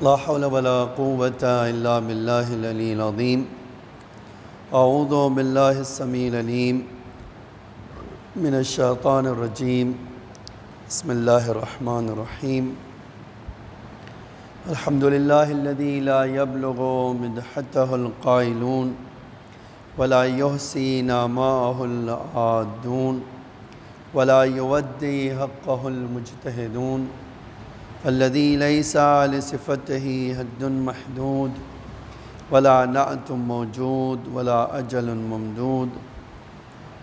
لا حول ولا قوة إلا بالله العلي العظيم. أعوذ بالله السميع العليم من الشيطان الرجيم. بسم الله الرحمن الرحيم. الحمد لله الذي لا يبلغ مدحته القائلون ولا يحصي نعماءه العادون ولا يودي حقه المجتهدون الذي ليس لصفته حد محدود ولا نعت موجود ولا أجل ممدود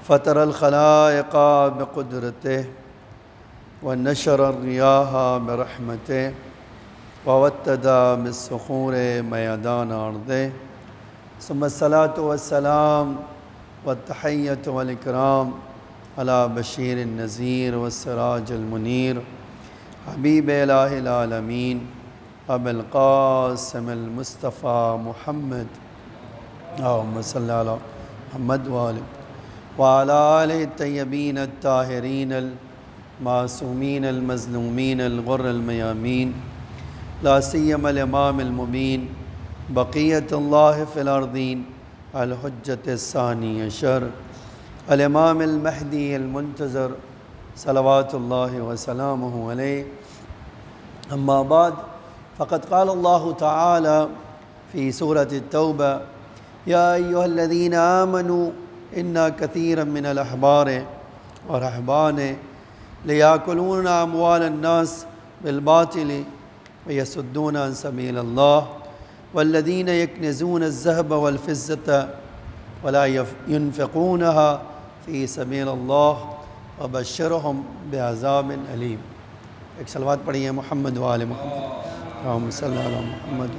فطر الخلائق بقدرته ونشر الرياح برحمته ووتد بالصخور ميدان أرضه ثم الصلاة والسلام والتحية والإكرام على بشير النذير والسراج المنير حبیب الہ العالمین ابو القاسم المصطفیٰ محمد اللہم صلی علی محمد وعلی آلہ الطیبین الطاہرین المعصومین المظلومین الغر المیامین لا سیما الامام المبین بقیت اللہ فی الارضین الحجۃ الثانی عشر الامام المہدی المنتظر صلوات اللہ وسلامہ علیہ. اما بعد فقد قال اللہ تعالی فی سورۃ التوبہ یا ایہا الذین آمنوا ان کثیرا من الاحبار والرہبان لیاکلون اموال الناس بالباطل ویصدون عن سبیل اللہ والذین یکنزون الذہب والفضة ولا ينفقونها فی سبیل اللہ وبشرہم بعذاب علیم. ایک صلوات پڑھیے محمد و آل محمد اللہم صلی علی محمد.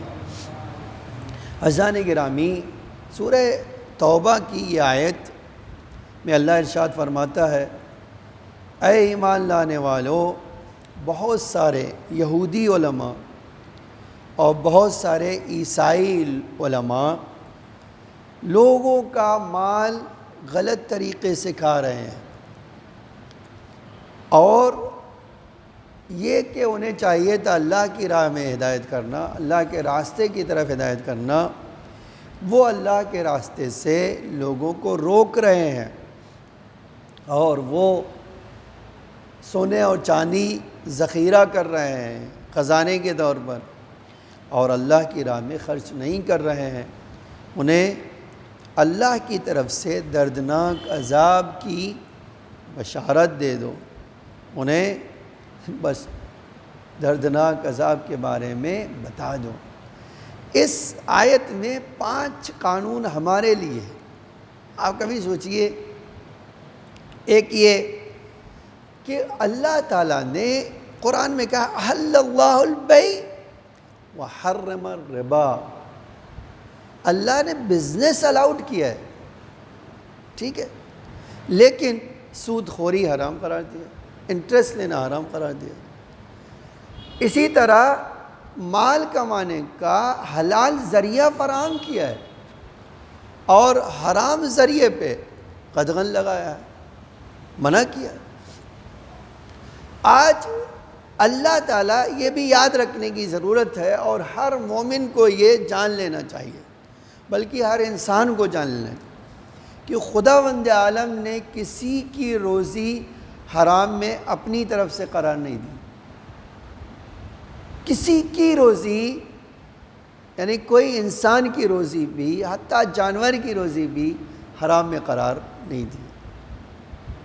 عزیزان گرامی، سورہ توبہ کی یہ آیت میں اللہ ارشاد فرماتا ہے، اے ایمان لانے والو، بہت سارے یہودی علماء اور بہت سارے عیسائی علماء لوگوں کا مال غلط طریقے سے کھا رہے ہیں، اور یہ کہ انہیں چاہیے تھا اللہ کی راہ میں ہدایت کرنا، اللہ کے راستے کی طرف ہدایت کرنا، وہ اللہ کے راستے سے لوگوں کو روک رہے ہیں، اور وہ سونے اور چاندی ذخیرہ کر رہے ہیں خزانے کے طور پر، اور اللہ کی راہ میں خرچ نہیں کر رہے ہیں. انہیں اللہ کی طرف سے دردناک عذاب کی بشارت دے دو، انہیں بس دردناک عذاب کے بارے میں بتا دو. اس آیت میں 5 قانون ہمارے لیے ہیں. آپ کبھی سوچئے، ایک یہ کہ اللہ تعالیٰ نے قرآن میں کہا احل اللہ البیع وحرم الربا. اللہ نے بزنس الاؤڈ کیا ہے، ٹھیک ہے، لیکن سود خوری حرام قرار دیا، انٹرسٹ لینا حرام قرار دیا. اسی طرح مال کمانے کا حلال ذریعہ فراہم کیا ہے اور حرام ذریعے پہ قدغن لگایا ہے، منع کیا. آج اللہ تعالیٰ یہ بھی یاد رکھنے کی ضرورت ہے، اور ہر مومن کو یہ جان لینا چاہیے، بلکہ ہر انسان کو جان لینا چاہیے کہ خداوند عالم نے کسی کی روزی حرام میں اپنی طرف سے قرار نہیں دی. کسی کی روزی، یعنی کوئی انسان کی روزی بھی، حتیٰ جانور کی روزی بھی حرام میں قرار نہیں دی،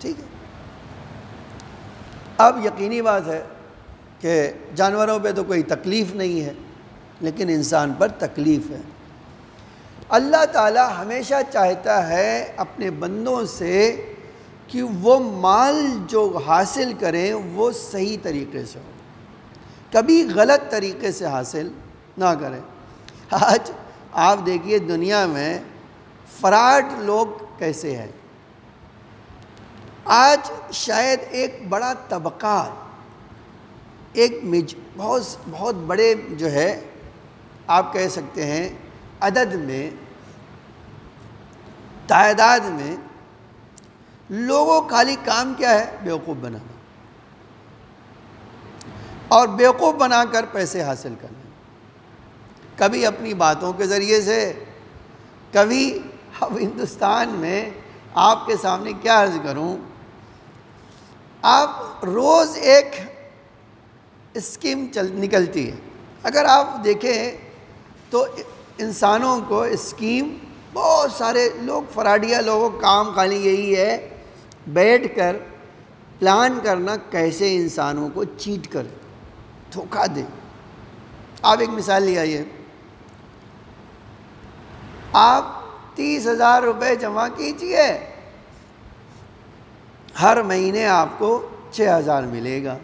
ٹھیک ہے. اب یقینی بات ہے کہ جانوروں پہ تو کوئی تکلیف نہیں ہے، لیکن انسان پر تکلیف ہے. اللہ تعالیٰ ہمیشہ چاہتا ہے اپنے بندوں سے کہ وہ مال جو حاصل کریں وہ صحیح طریقے سے ہو، کبھی غلط طریقے سے حاصل نہ کریں. آج آپ دیکھیے دنیا میں فراڈ لوگ کیسے ہیں. آج شاید ایک بڑا طبقہ، ایک بہت بڑے جو ہے آپ کہہ سکتے ہیں عدد میں، تعداد میں لوگوں کا خالی کام کیا ہے؟ بیوقوف بنانا، اور بیوقوف بنا کر پیسے حاصل کرنا. کبھی اپنی باتوں کے ذریعے سے، کبھی اب ہندوستان میں آپ کے سامنے کیا عرض کروں، آپ روز ایک اسکیم نکلتی ہے. اگر آپ دیکھیں تو انسانوں کو اسکیم، بہت سارے لوگ فراڈیا لوگوں کا کام خالی یہی ہے بیٹھ کر پلان کرنا کیسے انسانوں کو چیٹ کر دھوکہ دے. آپ ایک مثال لے آئیے، آپ 30,000 روپے جمع کیجئے، ہر مہینے آپ کو 6,000 ملے گا،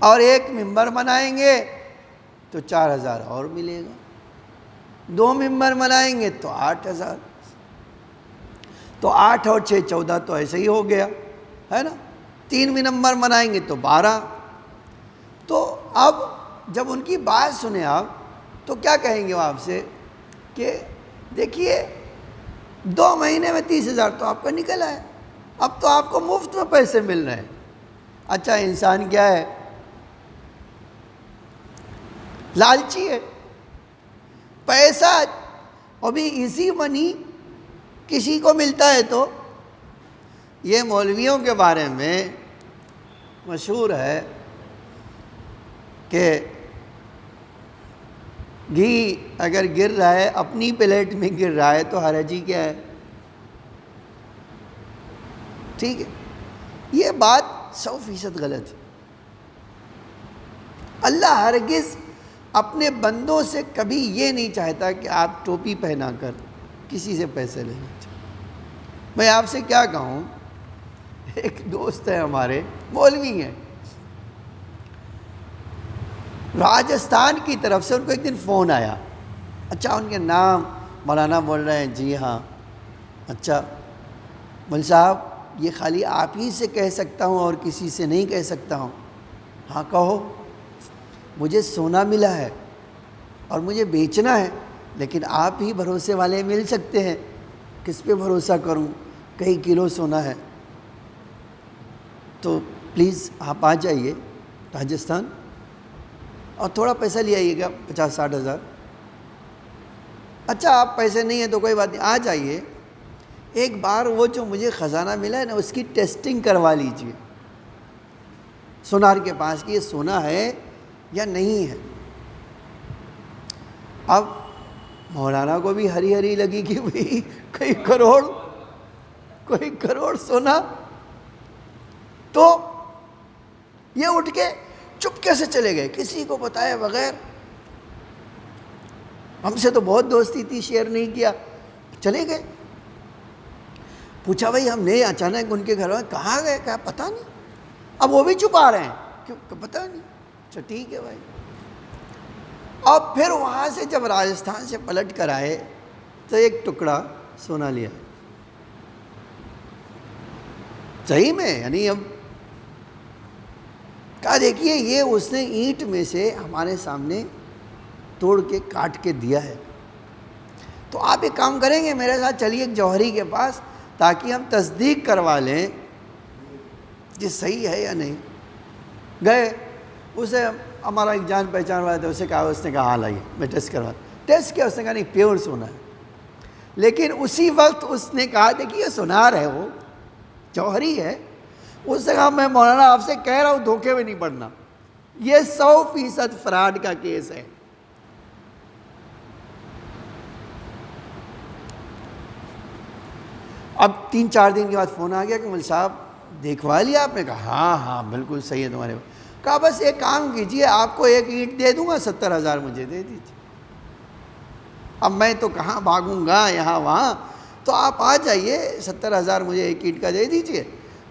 اور ایک ممبر بنائیں گے تو 4,000 اور ملے گا، 2 ممبر بنائیں گے تو 8,000، تو 8 اور 6 14 تو ایسے ہی ہو گیا ہے نا. 3 ممبر بنائیں گے تو 12. تو اب جب ان کی بات سنیں آپ تو کیا کہیں گے وہ آپ سے کہ دیکھیے 2 مہینے میں 30,000 تو آپ کا نکل آئے، اب تو آپ کو مفت میں پیسے مل رہے ہیں. اچھا انسان کیا ہے؟ لالچی ہے. پیسہ ابھی ایزی منی کسی کو ملتا ہے تو یہ مولویوں کے بارے میں مشہور ہے کہ گھی اگر گر رہا ہے اپنی پلیٹ میں گر رہا ہے تو حرجی کیا ہے؟ ٹھیک ہے، یہ بات 100% غلط ہے. اللہ ہرگز اپنے بندوں سے کبھی یہ نہیں چاہتا کہ آپ ٹوپی پہنا کر کسی سے پیسے لینا چاہتے. میں آپ سے کیا کہوں، ایک دوست ہے ہمارے مولوی ہیں، راجستھان کی طرف سے ان کو ایک دن فون آیا. اچھا ان کے نام مولانا بول رہے ہیں، جی ہاں. اچھا مول صاحب یہ خالی آپ ہی سے کہہ سکتا ہوں اور کسی سے نہیں کہہ سکتا ہوں. ہاں کہو. مجھے سونا ملا ہے اور مجھے بیچنا ہے، لیکن آپ ہی بھروسے والے مل سکتے ہیں. کس پہ بھروسہ کروں، کئی کلو سونا ہے. تو پلیز آپ آ جائیے راجستھان اور تھوڑا پیسہ لے آئیے گا 50-60 ہزار. اچھا آپ پیسے نہیں ہیں تو کوئی بات نہیں، آ جائیے. ایک بار وہ جو مجھے خزانہ ملا ہے نا اس کی ٹیسٹنگ کروا لیجئے سونار کے پاس کہ یہ سونا ہے یا نہیں ہے. اب مولانا کو بھی ہری ہری لگی کہ بھئی کوئی کروڑ سونا. تو یہ اٹھ کے چپکے سے چلے گئے کسی کو بتائے بغیر. ہم سے تو بہت دوستی تھی، شیئر نہیں کیا، چلے گئے. پوچھا بھائی ہم نے اچانک ان کے گھر میں کہاں گئے، کہا پتہ نہیں. اب وہ بھی چھپا رہے ہیں کیوں، پتہ نہیں. اچھا ٹھیک ہے بھائی. اور پھر وہاں سے جب راجستھان سے پلٹ کر آئے تو ایک ٹکڑا سونا لیا. صحیح میں یعنی اب کہا دیکھیے یہ اس نے اینٹ میں سے ہمارے سامنے توڑ کے کاٹ کے دیا ہے. تو آپ ایک کام کریں گے میرے ساتھ چلیے ایک جوہری کے پاس تاکہ ہم تصدیق کروا لیں کہ صحیح ہے یا نہیں. گئے، اسے ہمارا ایک جان پہچان والا تھا، اس نے کہا ہاں لائیے میں ٹیسٹ کروا. ٹیسٹ کیا، اس نے کہا نہیں پیور سونا ہے. لیکن اسی وقت اس نے کہا دیکھیے یہ سونار ہے، وہ جوہری ہے. اس نے کہا میں مولانا آپ سے کہہ رہا ہوں دھوکے میں نہیں پڑنا، یہ 100% فراڈ کا کیس ہے. اب 3-4 دن کے بعد فون آ گیا کہ مول صاحب دیکھوا لیا آپ نے؟ کہا ہاں بالکل صحیح ہے تمہارے. کہا بس ایک کام کیجئے آپ کو ایک اینٹ دے دوں گا، 70,000 مجھے دے دیجیے. اب میں تو کہاں بھاگوں گا یہاں وہاں، تو آپ آ جائیے 70,000 مجھے ایک اینٹ کا دے دیجئے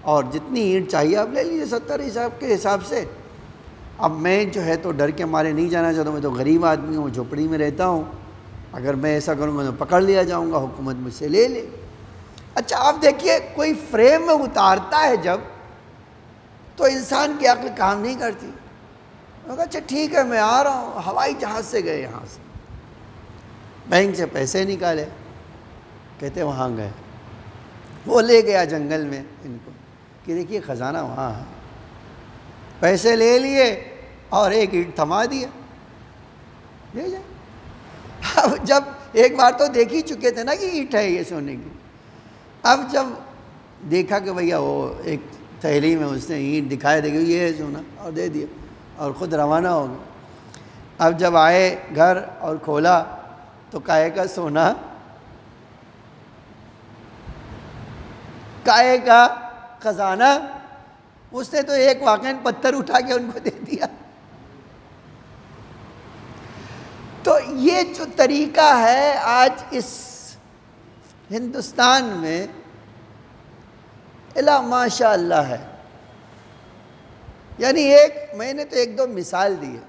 اور جتنی اینٹ چاہیے آپ لے لیجیے 70 کے حساب سے. اب میں جو ہے تو ڈر کے مارے نہیں جانا چاہتا ہوں، میں تو غریب آدمی ہوں، جھوپڑی میں رہتا ہوں. اگر میں ایسا کروں گا تو پکڑ لیا جاؤں گا، حکومت مجھ سے لے لے. اچھا آپ دیکھیے کوئی فریم میں اتارتا ہے جب تو انسان کی عقل کام نہیں کرتی. اچھا ٹھیک ہے میں آ رہا ہوں. ہوائی جہاز سے گئے، یہاں سے بینک سے پیسے نکالے، کہتے وہاں گئے. وہ لے گیا جنگل میں ان کو کہ دیکھیے خزانہ وہاں ہے. پیسے لے لیے اور ایک اینٹ تھما دیا. لے جائیں۔ اب جب ایک بار تو دیکھ ہی چکے تھے نا کہ اینٹ ہے یہ سونے کی، اب جب دیکھا کہ بھیا وہ ایک تھیلی میں اس نے اینٹ دکھایا، دیکھو یہ ہے سونا، اور دے دیا اور خود روانہ ہو گئے۔ اب جب آئے گھر اور کھولا تو کائے کا سونا، کائے کا خزانہ، اس نے تو ایک واقعاً پتھر اٹھا کے ان کو دے دیا۔ تو یہ جو طریقہ ہے آج اس ہندوستان میں الا ماشاء اللہ ہے، یعنی میں نے تو ایک دو مثال دی ہے۔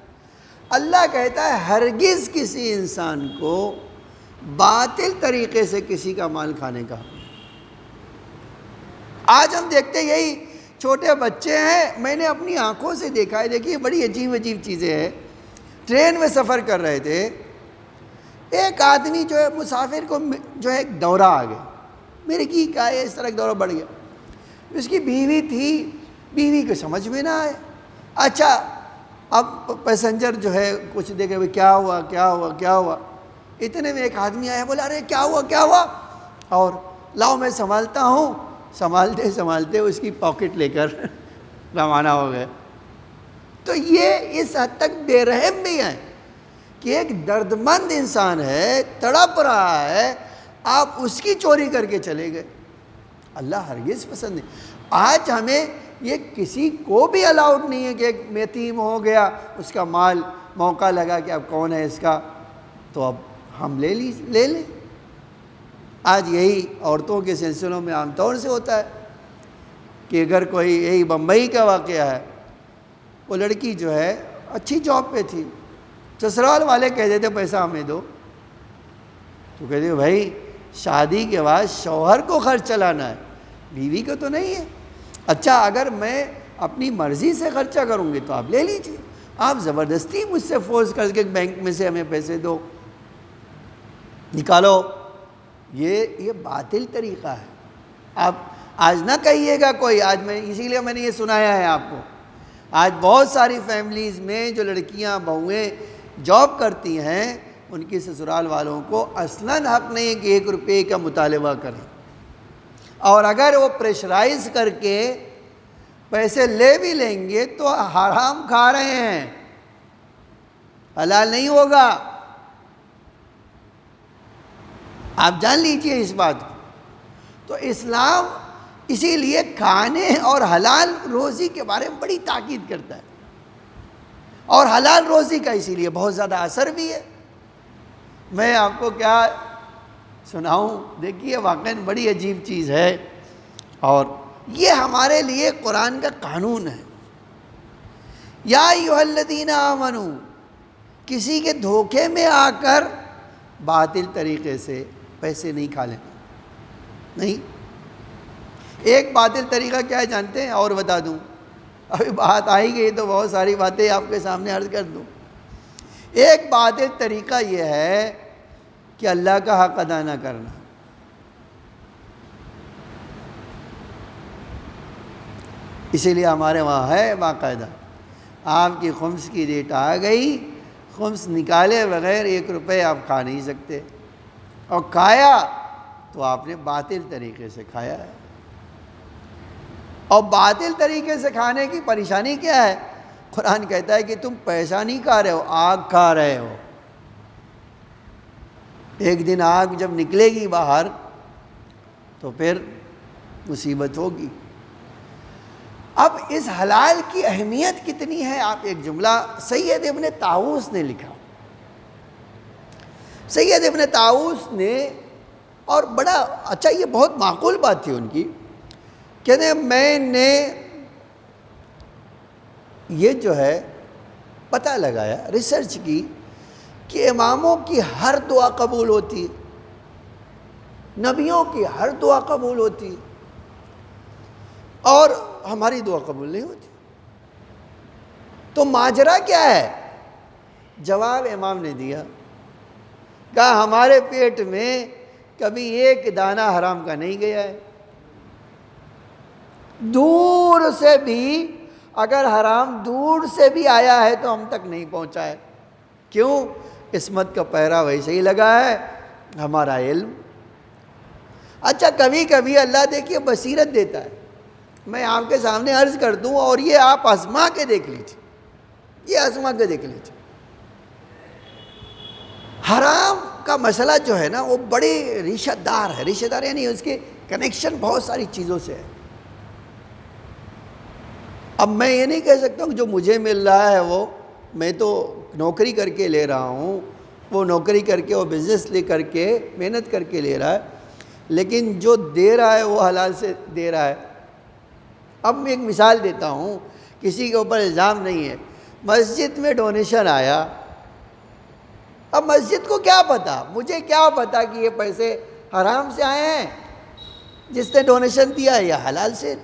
اللہ کہتا ہے ہرگز کسی انسان کو باطل طریقے سے کسی کا مال کھانے کا۔ آج ہم دیکھتے یہی چھوٹے بچے ہیں، میں نے اپنی آنکھوں سے دیکھا ہے، دیکھیے بڑی عجیب عجیب چیزیں ہیں۔ ٹرین میں سفر کر رہے تھے، ایک آدمی جو ہے مسافر کو جو ہے ایک دورہ آ گیا، میرے کی کہا ہے اس طرح ایک دورہ بڑھ گیا۔ اس کی بیوی تھی، بیوی کو سمجھ میں نہ آئے۔ اچھا اب پیسنجر جو ہے کچھ دیکھے بھئی کیا ہوا کیا ہوا کیا ہوا، اتنے میں ایک آدمی آیا، بولا ارے کیا ہوا کیا ہوا، اور لاؤ میں سنبھالتا ہوں۔ سنبھالتے سنبھالتے اس کی پاکٹ لے کر روانہ ہو گئے۔ تو یہ اس حد تک بے رحم بھی ہیں کہ ایک درد مند انسان ہے، تڑپ رہا ہے، آپ اس کی چوری کر کے چلے گئے۔ اللہ ہرگز پسند نہیں۔ آج ہمیں یہ کسی کو بھی الاؤڈ نہیں ہے کہ ایک یتیم ہو گیا، اس کا مال موقع لگا کہ اب کون ہے اس کا، تو اب ہم لے لیں۔ آج یہی عورتوں کے سلسلوں میں عام طور سے ہوتا ہے کہ اگر کوئی، یہی بمبئی کا واقعہ ہے، وہ لڑکی جو ہے اچھی جاب پہ تھی، سسرال والے کہہ دیتے پیسہ ہمیں دو، تو کہتے بھائی شادی کے بعد شوہر کو خرچ چلانا ہے، بیوی کو تو نہیں ہے۔ اچھا اگر میں اپنی مرضی سے خرچہ کروں گی تو آپ لے لیجیے، آپ زبردستی مجھ سے فورس کر کے بینک میں سے ہمیں پیسے دو، نکالو، یہ باطل طریقہ ہے۔ آپ آج نہ کہیے گا کوئی، آج میں اسی لیے میں نے یہ سنایا ہے آپ کو، آج بہت ساری فیملیز میں جو لڑکیاں بہویں جاب کرتی ہیں، ان کی سسرال والوں کو اصلاً حق نہیں ہے کہ 1 روپے کا مطالبہ کریں، اور اگر وہ پریشرائز کر کے پیسے لے بھی لیں گے تو حرام کھا رہے ہیں، حلال نہیں ہوگا، آپ جان لیجئے اس بات کو۔ تو اسلام اسی لیے کھانے اور حلال روزی کے بارے میں بڑی تاکید کرتا ہے، اور حلال روزی کا اسی لیے بہت زیادہ اثر بھی ہے۔ میں آپ کو کیا سناؤں، دیکھیے واقعاً بڑی عجیب چیز ہے، اور یہ ہمارے لیے قرآن کا قانون ہے۔ یا ایھا الذین آمنو، کسی کے دھوکے میں آ کر باطل طریقے سے پیسے نہیں کھا لینا، نہیں۔ ایک باطل طریقہ کیا ہے جانتے ہیں؟ اور بتا دوں، ابھی بات آئی گئی تو بہت ساری باتیں آپ کے سامنے عرض کر دوں۔ ایک باطل طریقہ یہ ہے کہ اللہ کا حق ادا نہ کرنا۔ اسی لیے ہمارے وہاں ہے باقاعدہ، آپ کی خمس کی ڈیٹ آ گئی، خمس نکالے بغیر 1 روپے آپ کھا نہیں سکتے، اور کھایا تو آپ نے باطل طریقے سے کھایا ہے۔ اور باطل طریقے سے کھانے کی پریشانی کیا ہے؟ قرآن کہتا ہے کہ تم پیسہ نہیں کھا رہے ہو، آگ کھا رہے ہو۔ ایک دن آگ جب نکلے گی باہر تو پھر مصیبت ہوگی۔ اب اس حلال کی اہمیت کتنی ہے، آپ ایک جملہ سید ابن طاؤس نے لکھا، سید ابن طاؤس نے، اور بڑا اچھا، یہ بہت معقول بات تھی ان کی، کہتے ہیں میں نے یہ جو ہے پتہ لگایا، ریسرچ کی کہ اماموں کی ہر دعا قبول ہوتی ہے، نبیوں کی ہر دعا قبول ہوتی ہے، اور ہماری دعا قبول نہیں ہوتی۔ تو ماجرا کیا ہے؟ جواب امام نے دیا، کہا ہمارے پیٹ میں کبھی ایک دانہ حرام کا نہیں گیا ہے، دور سے بھی اگر حرام دور سے بھی آیا ہے تو ہم تک نہیں پہنچا ہے۔ کیوں؟ عصمت کا پہرا ویسے ہی لگا ہے ہمارا علم۔ اچھا کبھی کبھی اللہ دیکھیے بصیرت دیتا ہے، میں آپ کے سامنے عرض کر دوں اور یہ آپ آزما کے دیکھ لیجیے، یہ آزما کے دیکھ لیجیے۔ حرام کا مسئلہ جو ہے نا وہ بڑی ریشہ دار ہے، ریشہ دار یعنی اس کے کنیکشن بہت ساری چیزوں سے ہے۔ اب میں یہ نہیں کہہ سکتا ہوں کہ جو مجھے مل رہا ہے وہ میں تو نوکری کر کے لے رہا ہوں، وہ نوکری کر کے وہ بزنس لے کر کے محنت کر کے لے رہا ہے، لیکن جو دے رہا ہے وہ حلال سے دے رہا ہے۔ اب میں ایک مثال دیتا ہوں، کسی کے اوپر الزام نہیں ہے، مسجد میں ڈونیشن آیا، اب مسجد کو کیا پتا، مجھے کیا پتا کہ یہ پیسے حرام سے آئے ہیں، جس نے ڈونیشن دیا یا حلال سے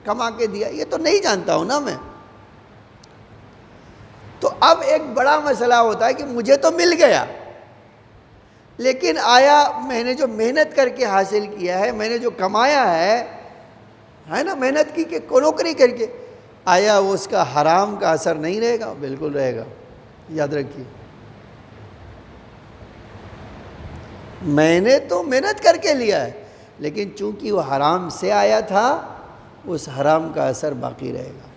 کما کے دیا، یہ تو نہیں جانتا ہوں نا میں۔ تو اب ایک بڑا مسئلہ ہوتا ہے کہ مجھے تو مل گیا، لیکن آیا میں نے جو محنت کر کے حاصل کیا ہے، میں نے جو کمایا ہے نا، محنت کی کہ نوکری کر کے، آیا وہ اس کا حرام کا اثر نہیں رہے گا؟ بالکل رہے گا، یاد رکھیے۔ میں نے تو محنت کر کے لیا ہے، لیکن چونکہ وہ حرام سے آیا تھا، اس حرام کا اثر باقی رہے گا۔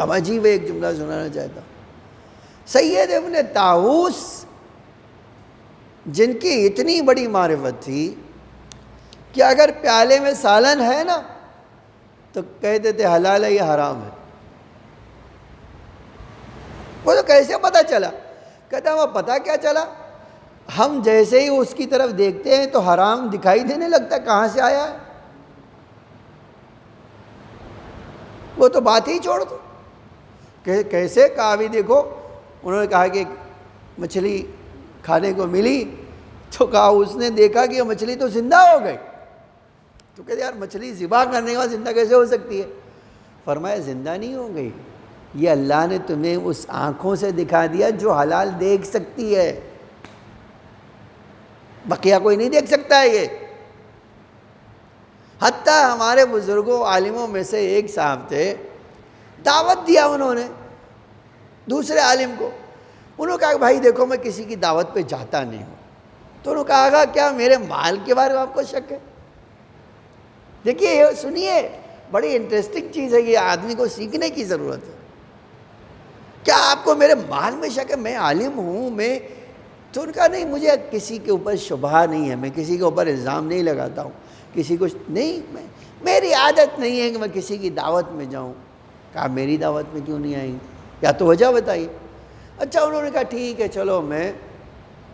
اب عجیب ایک جملہ سنانا چاہتا ہوں۔ سید ابن طاووس جن کی اتنی بڑی معرفت تھی کہ اگر پیالے میں سالن ہے نا تو کہتے تھے حلال ہے یا حرام ہے۔ وہ تو کیسے پتہ چلا؟ کہتا وہ پتہ کیا چلا، ہم جیسے ہی اس کی طرف دیکھتے ہیں تو حرام دکھائی دینے لگتا ہے، کہاں سے آیا ہے؟ وہ تو بات ہی چھوڑ دو۔ کیسے؟ کہا بھی دیکھو، انہوں نے کہا کہ مچھلی کھانے کو ملی، تو کہا اس نے دیکھا کہ یہ مچھلی تو زندہ ہو گئی، تو کہتے یار مچھلی ذبح کرنے کے بعد زندہ کیسے ہو سکتی ہے؟ فرمایا زندہ نہیں ہو گئی، یہ اللہ نے تمہیں اس آنکھوں سے دکھا دیا جو حلال دیکھ سکتی ہے، بقیہ کوئی نہیں دیکھ سکتا ہے۔ یہ حتیٰ ہمارے بزرگوں عالموں میں سے ایک صاحب تھے، دعوت دیا انہوں نے دوسرے عالم کو، انہوں نے کہا کہ بھائی دیکھو میں کسی کی دعوت پہ جاتا نہیں ہوں، تو انہوں نے کہا کیا میرے مال کے بارے میں آپ کو شک ہے؟ دیکھیے یہ سنیے، بڑی انٹرسٹنگ چیز ہے، یہ آدمی کو سیکھنے کی ضرورت ہے۔ کیا آپ کو میرے مال میں شک ہے؟ میں عالم ہوں، میں تو ان کا نہیں، مجھے کسی کے اوپر شبہ نہیں ہے، میں کسی کے اوپر الزام نہیں لگاتا ہوں، کسی کو نہیں، میری عادت نہیں ہے کہ میں کسی کی دعوت میں جاؤں۔ کہا میری دعوت میں کیوں نہیں آئی؟ یا تو وجہ بتائیے۔ اچھا انہوں نے کہا ٹھیک ہے چلو میں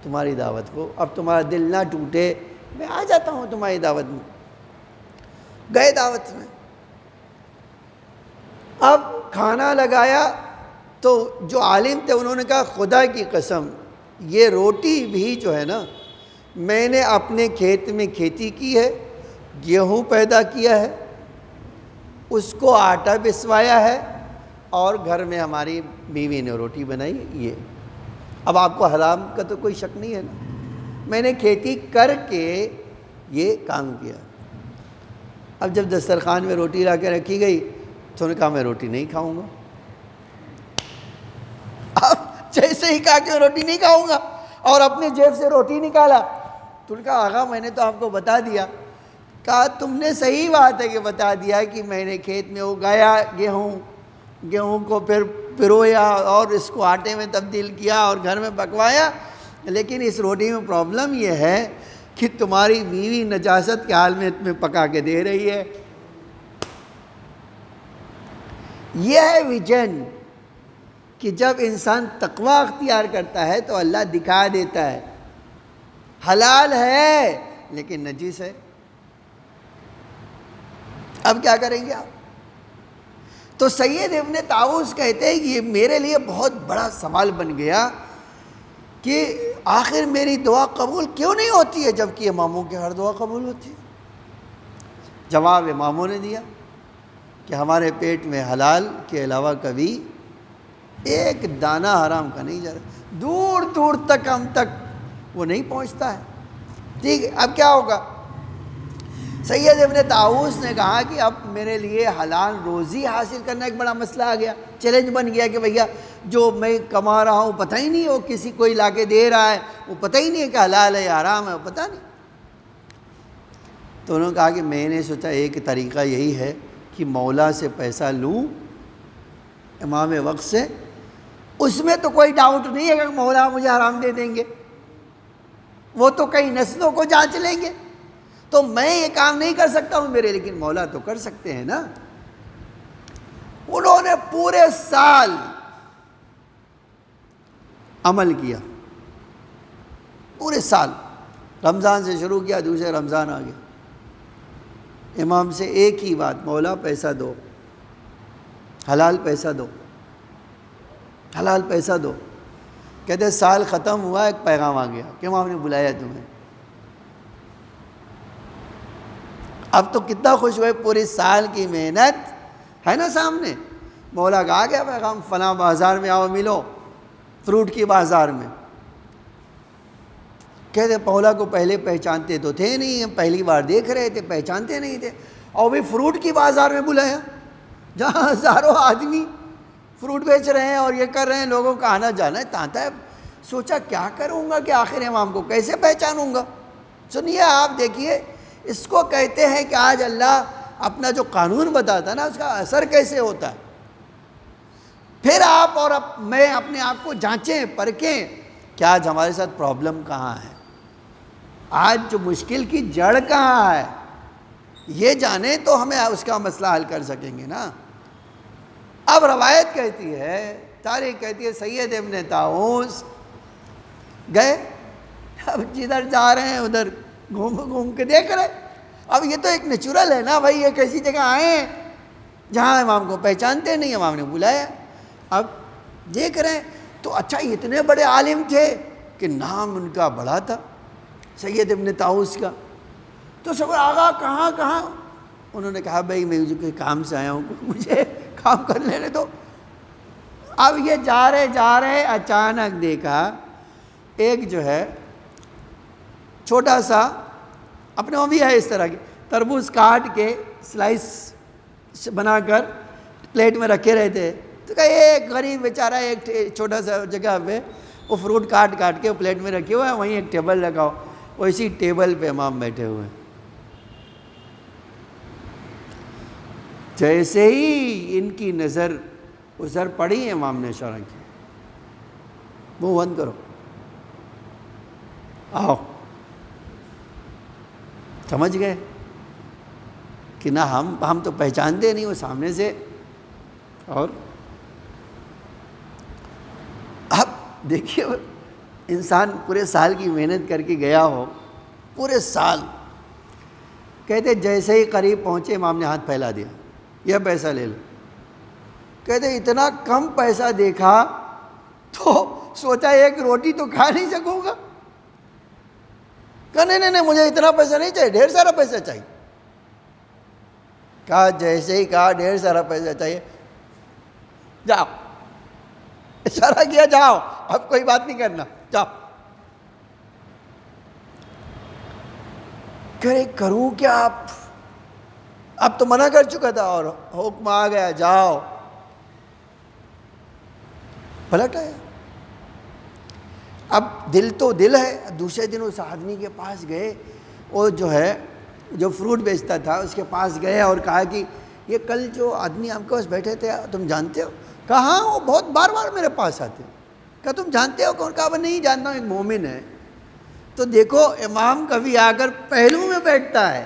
تمہاری دعوت کو، اب تمہارا دل نہ ٹوٹے میں آ جاتا ہوں تمہاری دعوت میں۔ گئے دعوت میں، اب کھانا لگایا تو جو عالم تھے انہوں نے کہا خدا کی قسم یہ روٹی بھی جو ہے نا میں نے اپنے کھیت میں کھیتی کی ہے، گیہوں پیدا کیا ہے، اس کو آٹا پسوایا ہے، اور گھر میں ہماری بیوی نے روٹی بنائی۔ یہ اب آپ کو حرام کا تو کوئی شک نہیں ہے نا، میں نے کھیتی کر کے یہ کام کیا۔ اب جب دسترخوان میں روٹی لا کے رکھی گئی تو انہوں نے کہا میں روٹی نہیں کھاؤں گا۔ اب جیسے ہی کہا کہ روٹی نہیں کھاؤں گا اور اپنے جیب سے روٹی نکالا، تو انہوں نے کہا آغا میں نے تو آپ کو بتا دیا۔ کہا تم نے صحیح بات ہے کہ بتا دیا کہ میں نے کھیت میں اگایا گیہوں کو پھر پرویا اور اس کو آٹے میں تبدیل کیا اور گھر میں پکوایا، لیکن اس روٹی میں پرابلم یہ ہے کہ تمہاری بیوی نجاست کے حال میں تمہیں پکا کے دے رہی ہے۔ یہ ہے ویژن کہ جب انسان تقوی اختیار کرتا ہے تو اللہ دکھا دیتا ہے حلال ہے لیکن نجس ہے۔ اب کیا کریں گے آپ؟ تو سید ابن طاووس کہتے ہیں کہ یہ میرے لیے بہت بڑا سوال بن گیا کہ آخر میری دعا قبول کیوں نہیں ہوتی ہے جبکہ اماموں کی ہر دعا قبول ہوتی ہے۔ جواب اماموں نے دیا کہ ہمارے پیٹ میں حلال کے علاوہ کبھی ایک دانہ حرام کا نہیں جا رہا، دور دور تک ہم تک وہ نہیں پہنچتا ہے۔ ٹھیک ہے، اب کیا ہوگا؟ سید ابن طاؤس نے کہا کہ اب میرے لیے حلال روزی حاصل کرنا ایک بڑا مسئلہ آ گیا، چیلنج بن گیا کہ بھیا جو میں کما رہا ہوں پتہ ہی نہیں، وہ کسی کوئی لا کے دے رہا ہے، وہ پتہ ہی نہیں ہے کہ حلال ہے یا حرام ہے، وہ پتہ نہیں۔ تو انہوں نے کہا کہ میں نے سوچا ایک طریقہ یہی ہے کہ مولا سے پیسہ لوں، امام وقت سے، اس میں تو کوئی ڈاؤٹ نہیں ہے کہ مولا مجھے حرام دے دیں گے، وہ تو کئی نسلوں کو جانچ لیں گے، تو میں یہ کام نہیں کر سکتا ہوں میرے، لیکن مولا تو کر سکتے ہیں نا۔ انہوں نے پورے سال عمل کیا، پورے سال، رمضان سے شروع کیا، دوسرے رمضان آ گیا، امام سے ایک ہی بات، مولا پیسہ دو، حلال پیسہ دو، حلال پیسہ دو۔ کہتے سال ختم ہوا، ایک پیغام آ گیا کہ امام نے بلایا تمہیں۔ اب تو کتنا خوش ہوئے، پورے سال کی محنت ہے نا سامنے، مولا کا آ گیا پیغام، فلاں بازار میں آؤ ملو، فروٹ کی بازار میں۔ کہتے مولا کو پہلے پہچانتے تو تھے نہیں، ہم پہلی بار دیکھ رہے تھے، پہچانتے نہیں تھے، اور بھی فروٹ کی بازار میں بلایا جہاں ہزاروں آدمی فروٹ بیچ رہے ہیں اور یہ کر رہے ہیں، لوگوں کا آنا جانا ہے تانتا ہے۔ سوچا کیا کروں گا کہ آخر امام کو کیسے پہچانوں گا۔ سنیے آپ دیکھیے، اس کو کہتے ہیں کہ آج اللہ اپنا جو قانون بتاتا ہے نا، اس کا اثر کیسے ہوتا ہے۔ پھر آپ اور میں اپنے آپ کو جانچیں، پرکھیں کہ آج ہمارے ساتھ پرابلم کہاں ہے، آج جو مشکل کی جڑ کہاں ہے، یہ جانیں تو ہمیں اس کا مسئلہ حل کر سکیں گے نا۔ اب روایت کہتی ہے، تاریخ کہتی ہے، سید ابن طاؤس گئے، اب جدھر جا رہے ہیں ادھر گھوم گھوم کے دیکھ رہے۔ اب یہ تو ایک نیچرل ہے نا بھائی، ایک ایسی جگہ آئے ہیں جہاں امام کو پہچانتے نہیں، امام نے بلایا، اب دیکھ رہے ہیں تو اچھا اتنے بڑے عالم تھے کہ نام ان کا بڑا تھا، سید ابن طاؤس کا۔ تو سب آغا کہاں کہاں، انہوں نے کہا بھائی میں مجھے کام سے آیا ہوں، مجھے کام کر لینے دو۔ اب یہ جا رہے اچانک دیکھا ایک جو ہے چھوٹا سا، اپنے وہاں بھی ہے اس طرح کے تربوز کاٹ کے سلائس بنا کر پلیٹ میں رکھے رہتے، تو کہا ایک غریب بیچارہ ایک چھوٹا سا جگہ پہ وہ فروٹ کاٹ کے پلیٹ میں رکھے ہوئے ہیں، وہیں ایک ٹیبل لگاؤ، وہ اسی ٹیبل پہ امام بیٹھے ہوئے ہیں۔ جیسے ہی ان کی نظر ادھر پڑی، امام نے اشارہ کیا، منہ بند کرو، آؤ۔ سمجھ گئے کہ نہ ہم تو پہچانتے نہیں، وہ سامنے سے۔ اور اب دیکھیے انسان پورے سال کی محنت کر کے گیا ہو، پورے سال، کہتے جیسے ہی قریب پہنچے امام نے ہاتھ پھیلا دیا، یہ پیسہ لے لو۔ کہتے اتنا کم پیسہ دیکھا تو سوچا ایک روٹی تو کھا نہیں سکوں گا، کہا نہیں مجھے اتنا پیسہ نہیں چاہیے، ڈھیر سارا پیسہ چاہیے۔ کہا جیسے ہی کہا ڈھیر سارا پیسہ چاہیے، جاؤ، اشارہ کیا جاؤ، اب کوئی بات نہیں کرنا، جاؤ۔ کروں کیا اب تو منع کر چکا تھا اور حکم آ گیا، جاؤ۔ پلٹ آیا، اب دل تو دل ہے۔ دوسرے دن اس آدمی کے پاس گئے، وہ جو ہے جو فروٹ بیچتا تھا اس کے پاس گئے اور کہا کہ یہ کل جو آدمی آپ کے پاس بیٹھے تھے تم جانتے ہو؟ کہا ہاں، وہ بہت بار بار میرے پاس آتے۔ کہا تم جانتے ہو کون؟ کہا وہ نہیں جانتا ہوں، ایک مومن ہے۔ تو دیکھو امام کبھی آ کر پہلو میں بیٹھتا ہے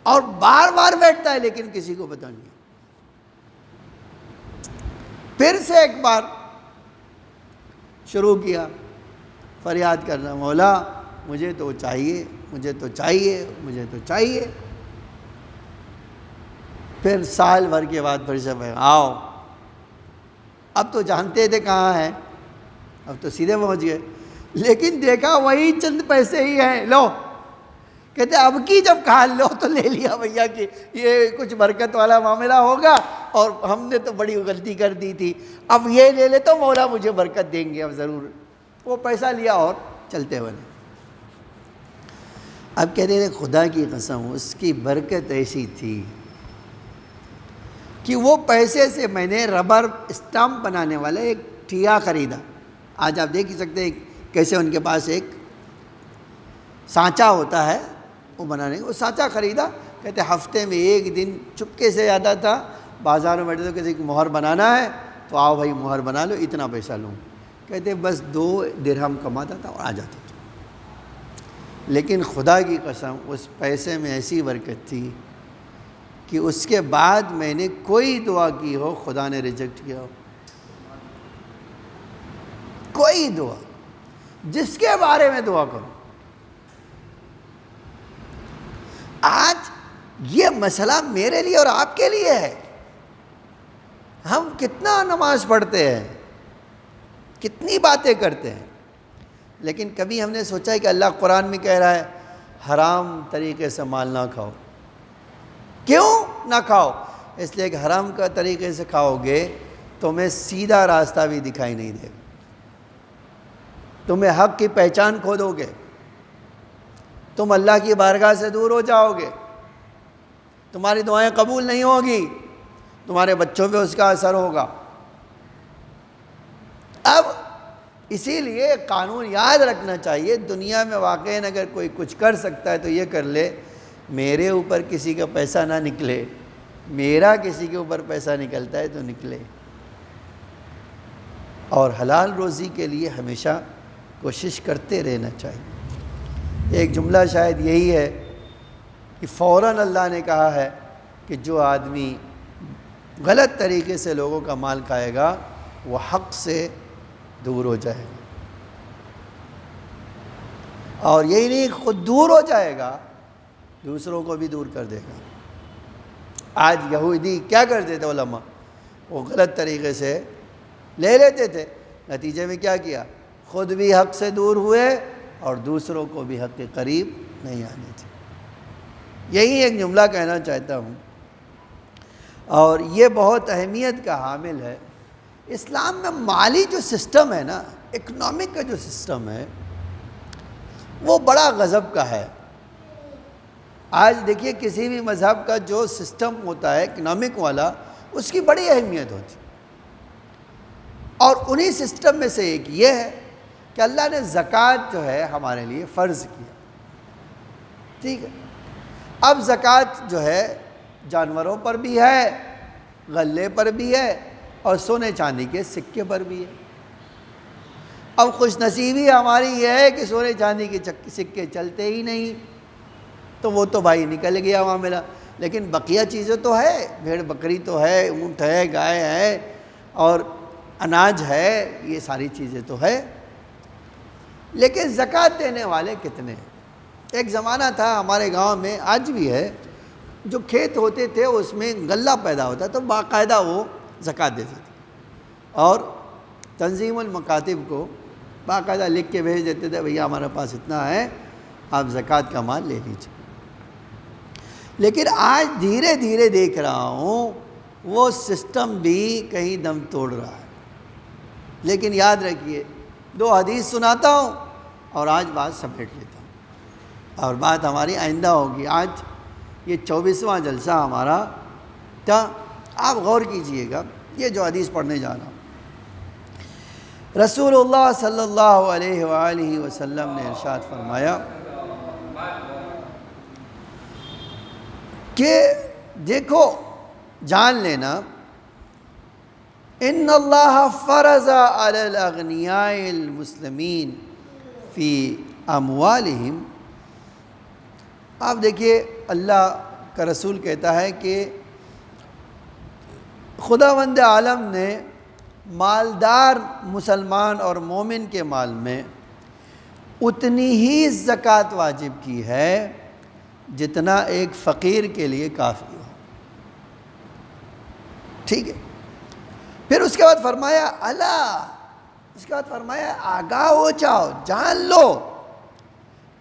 اور بار بار بیٹھتا ہے، لیکن کسی کو پتہ نہیں۔ پھر سے ایک بار شروع کیا فریاد کرنا، مولا مجھے تو چاہیے، مجھے تو چاہیے، مجھے تو چاہیے۔ پھر سال بھر کے بعد پھر سے آؤ، اب تو جانتے تھے کہاں ہے، اب تو سیدھے پہنچ گئے، لیکن دیکھا وہی چند پیسے ہی ہیں، لو۔ کہتے اب کی جب کہا لو تو لے لیا بھیا کہ یہ کچھ برکت والا معاملہ ہوگا، اور ہم نے تو بڑی غلطی کر دی تھی، اب یہ لے لے تو مولا مجھے برکت دیں گے اب ضرور۔ وہ پیسہ لیا اور چلتے بنے۔ اب کہتے ہیں خدا کی قسم اس کی برکت ایسی تھی کہ وہ پیسے سے میں نے ربر اسٹمپ بنانے والا ایک ٹھیا خریدا. آج آپ دیکھ ہی سکتے ہیں کیسے ان کے پاس ایک سانچا ہوتا ہے وہ بنانے کا. وہ سانچا خریدا. کہتے ہفتے میں ایک دن چپکے سے آتا تھا, بازار میں بیٹھے تو کسی کو مہر بنانا ہے تو آؤ بھائی مہر بنا لو, اتنا پیسہ لوں. کہتے بس 2 درہم کماتا تھا اور آ جاتا تھا. لیکن خدا کی قسم اس پیسے میں ایسی برکت تھی کہ اس کے بعد میں نے کوئی دعا کی ہو خدا نے ریجیکٹ کیا ہو. کوئی دعا جس کے بارے میں دعا کرو. آج یہ مسئلہ میرے لیے اور آپ کے لیے ہے. ہم کتنا نماز پڑھتے ہیں, کتنی باتیں کرتے ہیں, لیکن کبھی ہم نے سوچا ہے کہ اللہ قرآن میں کہہ رہا ہے حرام طریقے سے مال نہ کھاؤ. کیوں نہ کھاؤ؟ اس لیے کہ حرام کا طریقے سے کھاؤ گے تمہیں سیدھا راستہ بھی دکھائی نہیں دے گا, تمہیں حق کی پہچان کھو دو گے, تم اللہ کی بارگاہ سے دور ہو جاؤ گے, تمہاری دعائیں قبول نہیں ہوگی, تمہارے بچوں پہ اس کا اثر ہوگا. اب اسی لیے قانون یاد رکھنا چاہیے, دنیا میں واقعی اگر کوئی کچھ کر سکتا ہے تو یہ کر لے میرے اوپر کسی کا پیسہ نہ نکلے, میرا کسی کے اوپر پیسہ نکلتا ہے تو نکلے. اور حلال روزی کے لیے ہمیشہ کوشش کرتے رہنا چاہیے. ایک جملہ شاید یہی ہے کہ فوراً اللہ نے کہا ہے کہ جو آدمی غلط طریقے سے لوگوں کا مال کھائے گا وہ حق سے دور ہو جائے گا. اور یہی نہیں خود دور ہو جائے گا, دوسروں کو بھی دور کر دے گا. آج یہودی کیا کرتے تھے علماء, وہ غلط طریقے سے لے لیتے تھے, نتیجے میں کیا کیا, خود بھی حق سے دور ہوئے اور دوسروں کو بھی حق کے قریب نہیں آنے تھے. یہی ایک جملہ کہنا چاہتا ہوں, اور یہ بہت اہمیت کا حامل ہے. اسلام میں مالی جو سسٹم ہے نا, اکنامک کا جو سسٹم ہے وہ بڑا غضب کا ہے. آج دیکھیے کسی بھی مذہب کا جو سسٹم ہوتا ہے اکنامک والا, اس کی بڑی اہمیت ہوتی ہے. اور انہی سسٹم میں سے ایک یہ ہے کہ اللہ نے زکوٰۃ جو ہے ہمارے لیے فرض کیا. ٹھیک ہے, اب زکوٰۃ جو ہے جانوروں پر بھی ہے, غلے پر بھی ہے, اور سونے چاندی کے سکے پر بھی ہے. اب خوش نصیبی ہماری یہ ہے کہ سونے چاندی کے سکے چلتے ہی نہیں, تو وہ تو بھائی نکل گیا معاملہ. لیکن بقیہ چیزیں تو ہے, بھیڑ بکری تو ہے, اونٹ ہے, گائے ہے, اور اناج ہے, یہ ساری چیزیں تو ہے. لیکن زکوٰۃ دینے والے کتنے ہیں؟ ایک زمانہ تھا ہمارے گاؤں میں, آج بھی ہے, جو کھیت ہوتے تھے اس میں غلہ پیدا ہوتا تو باقاعدہ وہ زکوٰۃ دیتے تھے, اور تنظیم المکاتب کو باقاعدہ لکھ کے بھیج دیتے تھے بھیا ہمارے پاس اتنا ہے, آپ زکوٰۃ کا مال لے لیجیے. لیکن آج دھیرے دھیرے دیکھ رہا ہوں وہ سسٹم بھی کہیں دم توڑ رہا ہے. لیکن یاد رکھیے, 2 حدیث سناتا ہوں اور آج بات سمیٹ لیتا ہوں, اور بات ہماری آئندہ ہوگی. آج یہ 24واں جلسہ ہمارا تھا. آپ غور کیجئے گا, یہ جو حدیث پڑھنے جا رہا ہوں, رسول اللہ صلی اللہ علیہ وآلہ وسلم نے ارشاد فرمایا کہ دیکھو, جان لینا, ان اللہ فرض علی الاغنیاء المسلمین فی اموالہم. آپ دیکھیے اللہ کا رسول کہتا ہے کہ خداوند عالم نے مالدار مسلمان اور مومن کے مال میں اتنی ہی زکوٰۃ واجب کی ہے جتنا ایک فقیر کے لیے کافی ہو. ٹھیک ہے, پھر اس کے بعد فرمایا اللہ, اس کے بعد فرمایا آگاہ ہو جاؤ, جان لو,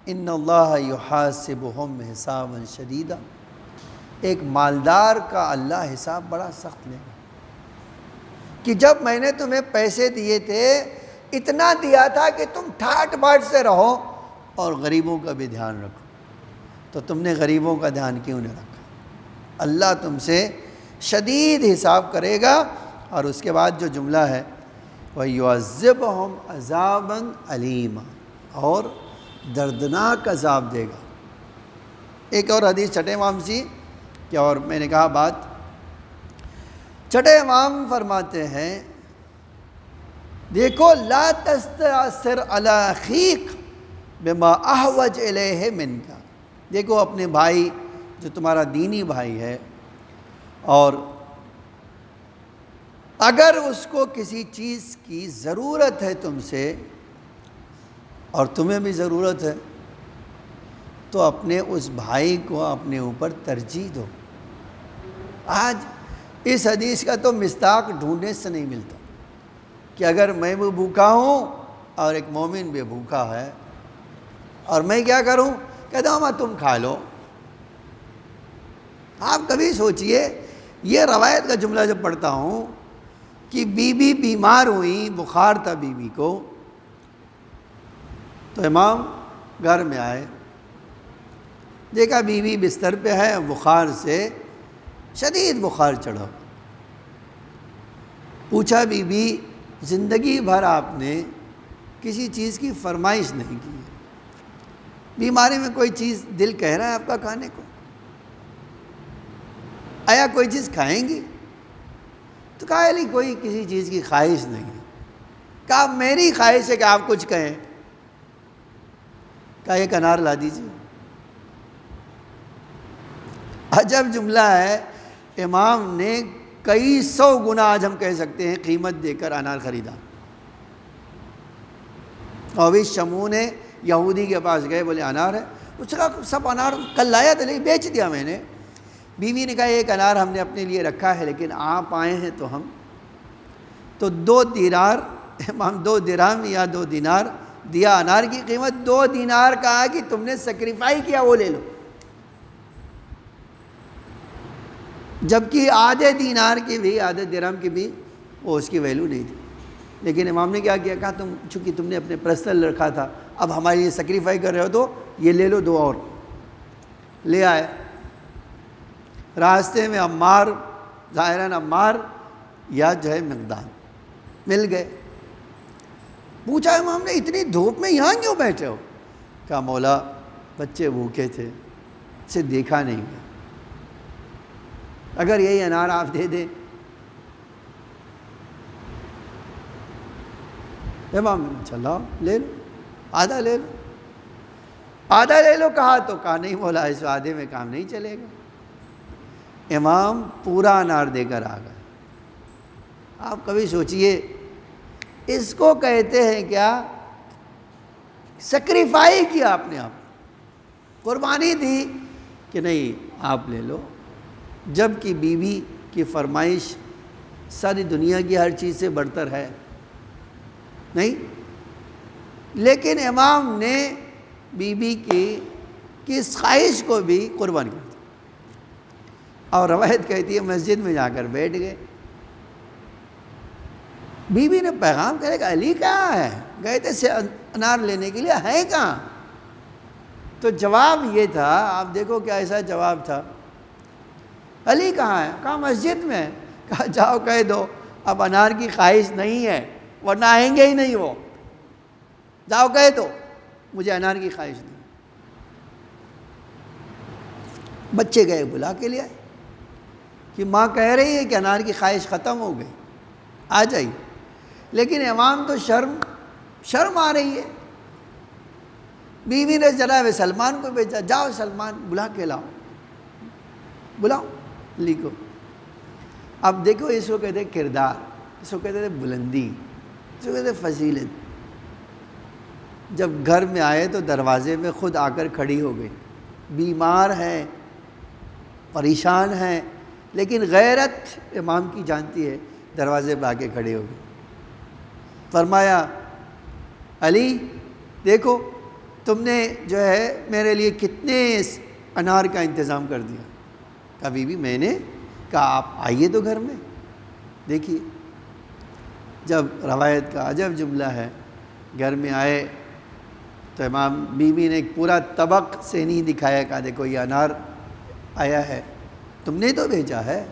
ان اللہ یحاسبہم حسابا شدیدا. ایک مالدار کا اللہ حساب بڑا سخت لے گا کہ جب میں نے تمہیں پیسے دیے تھے اتنا دیا تھا کہ تم ٹھاٹ باٹ سے رہو اور غریبوں کا بھی دھیان رکھو. تو تم نے غریبوں کا دھیان کیوں نہیں رکھا؟ اللہ تم سے شدید حساب کرے گا۔ اور اس کے بعد جو جملہ ہے وَيُعَذِّبْهُمْ عَذَابًا أَلِيمًا، اور دردناک عذاب دے گا۔ ایک اور حدیث چھٹے امام سی کہ، اور میں نے کہا بات، چھٹے امام فرماتے ہیں دیکھو لا تستأثر علی اخیک بما احوج الیہ منک، دیکھو اپنے بھائی جو تمہارا دینی بھائی ہے، اور اگر اس کو کسی چیز کی ضرورت ہے تم سے اور تمہیں بھی ضرورت ہے تو اپنے اس بھائی کو اپنے اوپر ترجیح دو۔ آج اس حدیث کا تو مصداق ڈھونڈنے سے نہیں ملتا کہ اگر میں بھی بھوکا ہوں اور ایک مومن بھی بھوکا ہے اور میں کیا کروں، کہتا ہوں تم کھا لو۔ آپ کبھی سوچئے، یہ روایت کا جملہ جب پڑھتا ہوں کہ بی بی بیمار ہوئی، بخار تھا بی بی کو، تو امام گھر میں آئے، دیکھا بی بی بستر پہ ہے، بخار سے شدید بخار چڑھا۔ پوچھا بی بی زندگی بھر آپ نے کسی چیز کی فرمائش نہیں کی، بیماری میں کوئی چیز دل کہہ رہا ہے آپ کا کھانے کو، آیا کوئی چیز کھائیں گی؟ تو کہا نہیں، کوئی کسی چیز کی خواہش نہیں ہے۔ کہا میری خواہش ہے کہ آپ کچھ کہیں۔ کہا ایک انار لا دیجیے۔ عجب جملہ ہے، امام نے کئی سو گنا، آج ہم کہہ سکتے ہیں، قیمت دے کر انار خریدا۔ اور شمو نے یہودی کے پاس گئے، بولے انار ہے، اس نے کہا سب انار کل لایا تھا لیکن بیچ دیا میں نے۔ بیوی نے کہا ایک انار ہم نے اپنے لیے رکھا ہے، لیکن آپ آئے ہیں تو ہم تو 2 دینار، امام 2 درہم یا 2 دینار دیا، انار کی قیمت 2 دینار، کہا کہ تم نے سیکریفائی کیا وہ لے لو، جبکہ آدھے دینار کی بھی، آدھے درہم کی بھی وہ اس کی ویلیو نہیں تھی۔ لیکن امام نے کیا کیا، کہا تم چونکہ تم نے اپنے پرسنل رکھا تھا، اب ہمارے لیے سیکریفائی کر رہے ہو تو یہ لے لو، 2 اور لے آئے۔ راستے میں عمار، ظاہراً عمار یا جو ہے مقدام مل گئے۔ پوچھا امام نے اتنی دھوپ میں یہاں کیوں بیٹھے ہو؟ کہا مولا بچے بھوکے تھے، اسے دیکھا نہیں گیا، اگر یہی انار آپ دے دیں۔ امام نے چلا لے لو، آدھا لے لو، آدھا لے لو کہا تو کہا نہیں مولا اس آدھے میں کام نہیں چلے گا۔ امام پورا انار دے کر آ گئے۔ آپ کبھی سوچئے، اس کو کہتے ہیں کیا؟ سیکریفائی کیا اپنے آپ، قربانی دی کہ نہیں آپ لے لو، جبکہ بیوی کی فرمائش ساری دنیا کی ہر چیز سے بڑھتر ہے نہیں، لیکن امام نے بیوی کی اس خواہش کو بھی قربان کر دیا۔ اور روایت کہتی ہے مسجد میں جا کر بیٹھ گئے۔ بیوی نے پیغام کرے کہ علی کہاں ہے؟ گئے تھے انار لینے کے لیے، ہے کہاں؟ تو جواب یہ تھا، آپ دیکھو کیا ایسا جواب تھا، علی کہاں ہے؟ کہا مسجد میں۔ کہا جاؤ کہہ دو اب انار کی خواہش نہیں ہے، ورنہ آئیں گے ہی نہیں وہ، جاؤ کہہ دو مجھے انار کی خواہش نہیں۔ بچے گئے بلا کے لے آئے کہ ماں کہہ رہی ہے کہ انار کی خواہش ختم ہو گئی، آ جائیے۔ لیکن امام تو شرم آ رہی ہے۔ بیوی نے جناب سلمان کو بھیجا، جاؤ سلمان بلا کے لاؤ، بلاؤ علی کو۔ اب دیکھو اس کو کہتے ہیں کردار، اس کو کہتے ہیں بلندی، اس کو کہتے ہیں فضیلت۔ جب گھر میں آئے تو دروازے میں خود آ کر کھڑی ہو گئی، بیمار ہے، پریشان ہے، لیکن غیرت امام کی جانتی ہے، دروازے پہ آ کے کھڑے ہو گئے۔ فرمایا علی دیکھو تم نے جو ہے میرے لیے کتنے انار کا انتظام کر دیا۔ کہا بی بی میں نے کہا آپ آئیے تو گھر میں دیکھیے۔ جب روایت کا عجب جملہ ہے، گھر میں آئے تو امام بیوی نے ایک پورا طبق سے نہیں دکھایا، کہا دیکھو یہ انار آیا ہے، تم نے تو بھیجا ہے۔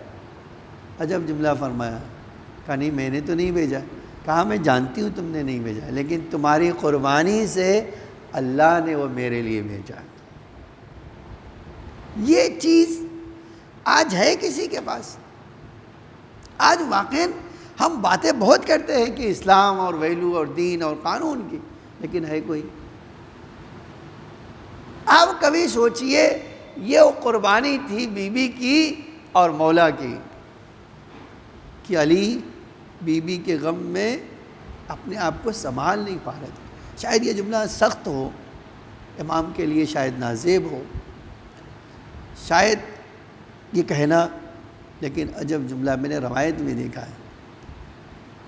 عجب جملہ فرمایا، کہا نہیں میں نے تو نہیں بھیجا۔ کہا میں جانتی ہوں تم نے نہیں بھیجا، لیکن تمہاری قربانی سے اللہ نے وہ میرے لیے بھیجا۔ یہ چیز آج ہے کسی کے پاس؟ آج واقعاً ہم باتیں بہت کرتے ہیں کہ اسلام اور ویلو اور دین اور قانون کی، لیکن ہے کوئی؟ آپ کبھی سوچئے یہ وہ قربانی تھی بی بی کی اور مولا کی کہ علی بی بی کے غم میں اپنے آپ کو سنبھال نہیں پا رہے تھے۔ شاید یہ جملہ سخت ہو، امام کے لیے شاید نازیب ہو، شاید یہ کہنا، لیکن عجب جملہ میں نے روایت میں دیکھا ہے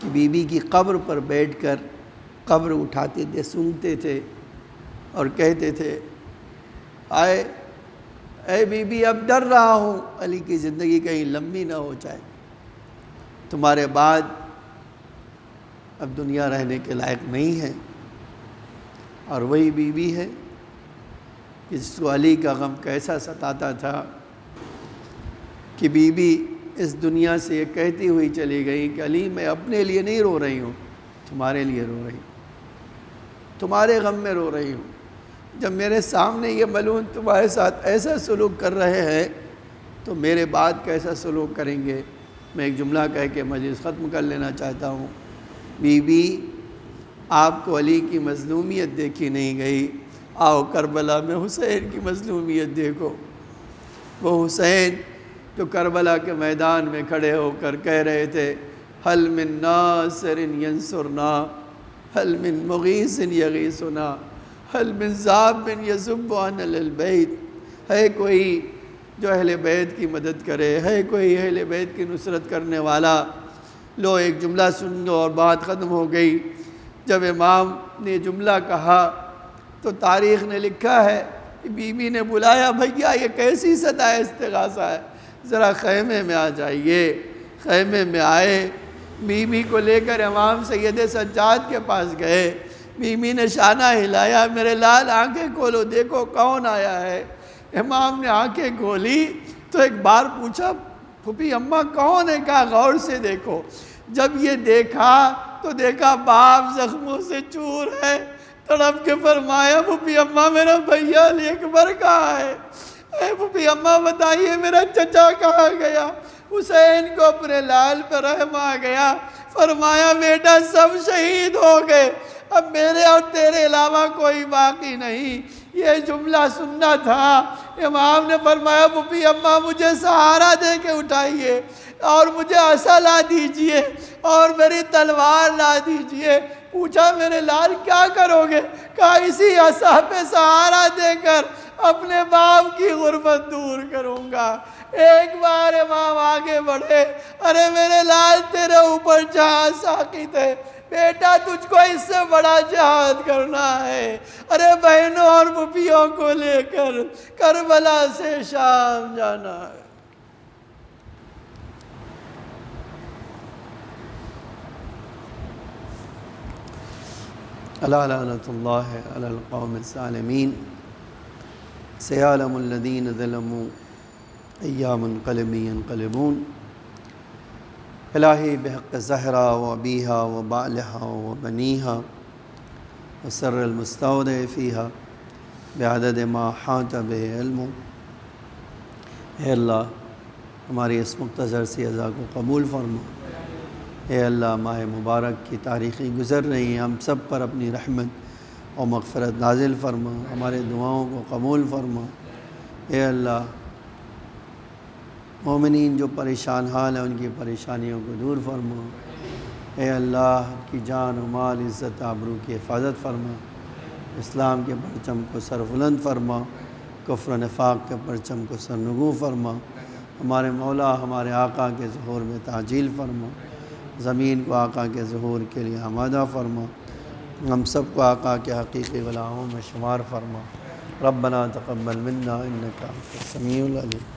کہ بی بی کی قبر پر بیٹھ کر قبر اٹھاتے تھے، سونگتے تھے اور کہتے تھے اے بی بی اب ڈر رہا ہوں علی کی زندگی کہیں لمبی نہ ہو جائے، تمہارے بعد اب دنیا رہنے کے لائق نہیں ہے۔ اور وہی بی بی ہے جس کو علی کا غم کیسا ستاتا تھا کہ بی بی اس دنیا سے یہ کہتی ہوئی چلی گئی کہ علی میں اپنے لیے نہیں رو رہی ہوں، تمہارے لیے رو رہی ہوں، تمہارے غم میں رو رہی ہوں۔ جب میرے سامنے یہ ملعون تمہارے ساتھ ایسا سلوک کر رہے ہیں تو میرے بعد کیسا سلوک کریں گے؟ میں ایک جملہ کہہ کے مجلس ختم کر لینا چاہتا ہوں۔ بی بی آپ کو علی کی مظلومیت دیکھی نہیں گئی، آؤ کربلا میں حسین کی مظلومیت دیکھو۔ وہ حسین جو کربلا کے میدان میں کھڑے ہو کر کہہ رہے تھے حل من ناصر ینصرنا، حل من مغیث یغیثنا، حل من ذاب یذب عن البیت، ہے کوئی جو اہل بیت کی مدد کرے، ہے کوئی اہل بیت کی نصرت کرنے والا؟ لو ایک جملہ سن لو اور بات ختم ہو گئی۔ جب امام نے جملہ کہا تو تاریخ نے لکھا ہے کہ بی بی نے بلایا، بھیا یہ کیسی صدا استغاثہ ہے، ذرا خیمے میں آ جائیے۔ خیمے میں آئے، بی بی کو لے کر امام سید سجاد کے پاس گئے۔ بی بی نے شانہ ہلایا، میرے لال آنکھیں کھولو دیکھو کون آیا ہے۔ امام نے آنکھیں کھولی تو ایک بار پوچھا پھوپھی اماں کون ہے؟ کہا غور سے دیکھو۔ جب یہ دیکھا تو دیکھا باپ زخموں سے چور ہے، تڑپ کے فرمایا پھوپھی اماں میرا بھیا علی اکبر کہاں ہے؟ اے پھوپھی اماں بتائیے میرا چچا کہاں گیا؟ حسین کو اپنے لال پر رحم آ گیا، فرمایا بیٹا سب شہید ہو گئے، اب میرے اور تیرے علاوہ کوئی باقی نہیں۔ یہ جملہ سننا تھا۔ امام نے فرمایا پھوپھی اماں مجھے سہارا دے کے اٹھائیے اور مجھے عصا لا دیجئے اور میری تلوار لا دیجئے۔ پوچھا میرے لال کیا کرو گے؟ کہا اسی عصا پہ سہارا دے کر اپنے باپ کی غربت دور کروں گا۔ ایک بار امام آگے بڑھے، ارے میرے لال تیرے اوپر جہاں ساقط ہے، بیٹا تجھ کو اس سے بڑا جہاد کرنا ہے۔ ارے بہنوں اور پھوپھیوں کو لے کر کربلا سے شام جانا ہے۔ الا لعنۃ اللہ علی القوم الظالمین، سیعلم الذین ظلموا ای منقلب ینقلبون۔ الہی بحق زہرا و ابیہا و بعلہا و بنیہا و سر المستودع فیہا بعدد ما حاط بہ علم۔ اے اللہ ہماری اس مختصر سی عزا کو قبول فرما۔ اے اللہ ماہ مبارک کی تاریخی گزر رہی ہیں، ہم سب پر اپنی رحمت و مغفرت نازل فرما، ہمارے دعاؤں کو قبول فرما۔ اے اللہ مومنین جو پریشان حال ہیں ان کی پریشانیوں کو دور فرما۔ اے اللہ کی جان و مال عزت آبرو کی حفاظت فرما، اسلام کے پرچم کو سربلند فرما، کفر و نفاق کے پرچم کو سرنگوں فرما۔ ہمارے مولا ہمارے آقا کے ظہور میں تعجیل فرما، زمین کو آقا کے ظہور کے لیے آمادہ فرما، ہم سب کو آقا کے حقیقی غلاموں میں شمار فرما۔ ربنا تقبل منا انک انت السمیع العلیم۔